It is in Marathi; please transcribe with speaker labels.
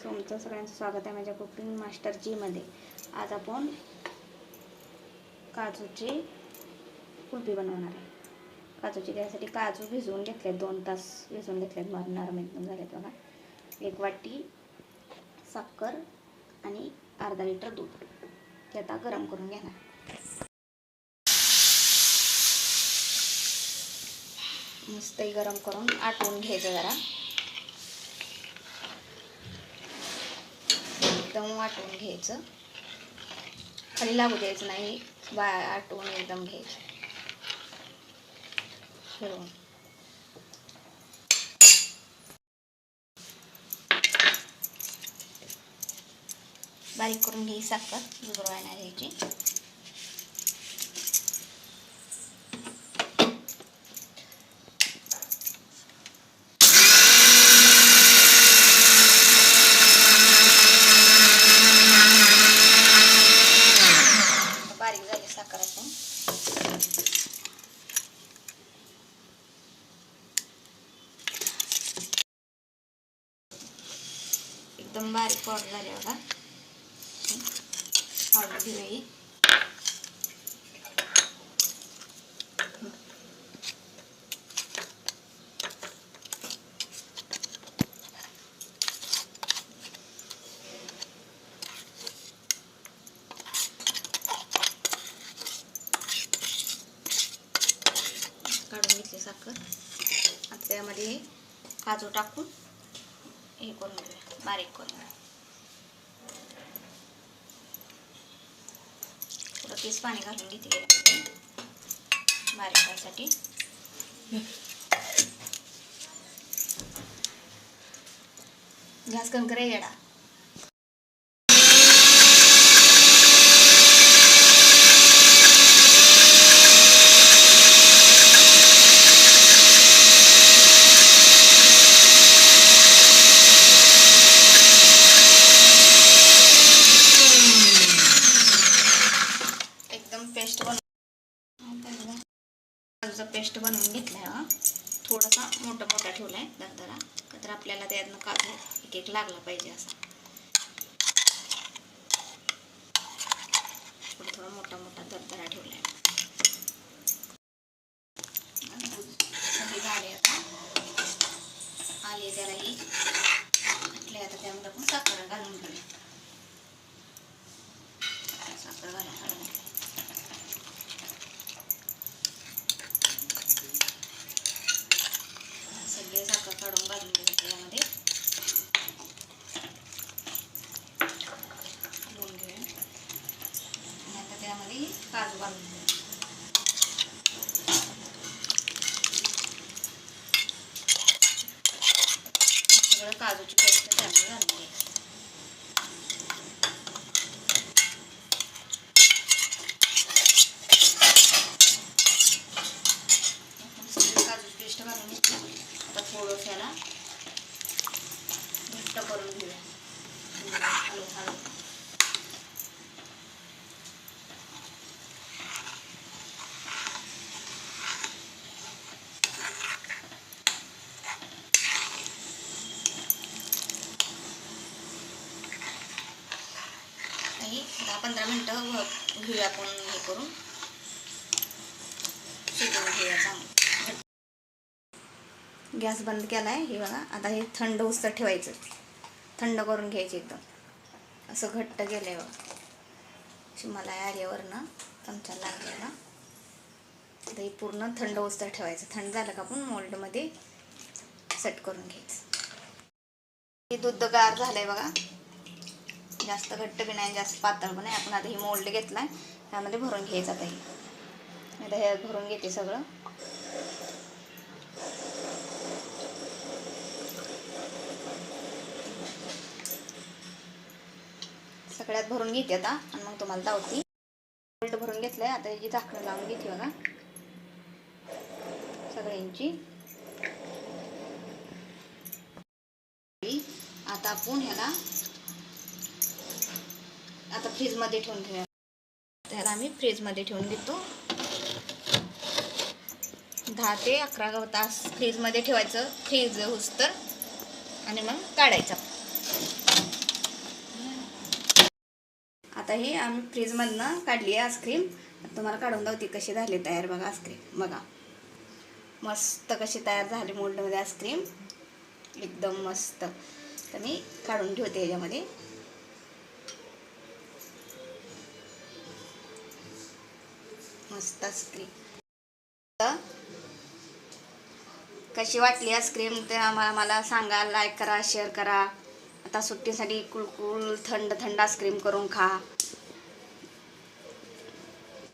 Speaker 1: तुमचं सगळ्यांचं स्वागत आहे माझ्या कुकिंग मास्टर जी मध्ये। आज आपण काजूची कुल्फी बनवणार आहे। काजूची त्यासाठी काजू भिजवून घेतले, 2 तास भिजवून घेतले, नरम एकदम झालेत बघा। 1 वाटी साखर आणि अर्धा लिटर दूध ते आता गरम करून घेणार। मस्त गरम करून आटवून घ्यायचं जरा, एकदम वाटून घ्यायचं, खाली लागू द्यायचं नाही, आटवून एकदम घ्यायचं फिरवून। बारीक करून घ्यायची साखर, विरघळवायला घ्यायची। बारीक झाली साखर असून एकदम बारीक पावडर झाली बघा। हळद घेऊया, काढून घेतली साखर। आता त्यामध्ये काजू टाकून हे करून घेऊया, बारीक करून घेऊया। थोडं तेच पाणी घालून घेतले बारीक करायसाठी। गॅस कमी करायचा येडा। पेस्ट बनवून काजूचा पेस्ट बनवून घेतलाय हा। थोडासा मोठा ठेवलाय दरदरा, तर आपल्याला त्यातनं काजू एक एक लागला पाहिजे असा। थोडा मोठा दरदरा ठेवलाय। झाले आता आले त्याला ही म्हटले। आता त्यामध्ये आपण साखर घालून घेऊया, साखर घालून सगळे साखर काढून घालून घेऊया त्यामध्ये, घालून घेऊया। आणि आता त्यामध्ये काजू घालून घेऊया, सगळं काजूची पेस्ट त्यामध्ये घालून घ्यायची। काजूची पेस्ट घालून घेतली, आता थोडंसं याला घट्ट करून घेऊया हळू हळू। काही 10-15 मिनिटं घेऊया आपण, हे करून शिजवून घेऊया चांगलं। गॅस बंद केलाय हे बघा। आता हे थंड होईस्तोवर ठेवायचं, थंड करून घ्यायचे एकदम। असं घट्ट गेलंय बघा, अशी मलाई आल्यावरनं चमचा लागलेला। आता हे पूर्ण थंड होईस्तोवर ठेवायचं। थंड झालं का आपण मोल्डमध्ये सेट करून घ्यायचं। हे दूध गार झालंय बघा, जास्त घट्ट बी नाही जास्त पातळ पण नाही। आपण आता ही मोल्ड घेतलाय त्यामध्ये भरून घ्यायचं। आता हे भरून घेते सगळं। सगळ्यात भरून घेते आता आणि मग तुम्हाला दावते। मोल्ड भरून घेतलंय, आता याची झाकण लावून घेते बघा सगळ्यांची। आता आपण ह्याला आता फ्रीज मध्ये ठेवून घेऊया। त्याला आम्ही फ्रीज मध्ये ठेवून घेतो। 10 ते 11 तास फ्रीज मध्ये ठेवायचं, फ्रीज होईस्तोवर, आणि मग काढायचं। आता ही आम्ही फ्रीजमधनं काढली आहे आईस्क्रीम. तुम्हाला काढून दावते कशी झाली तयार. बघा आईस्क्रीम बघा मस्त कशी तयार झाली मोल्डमध्ये आईस्क्रीम एकदम मस्त. तर मी काढून ठेवते ह्याच्यामध्ये. मस्त आईस्क्रीम. कशी वाटली आईस्क्रीम ते मला सांगा. लाईक करा, शेअर करा. आता सुट्टीसाठी कुलकुल थंड थंड आईस्क्रीम करून खा.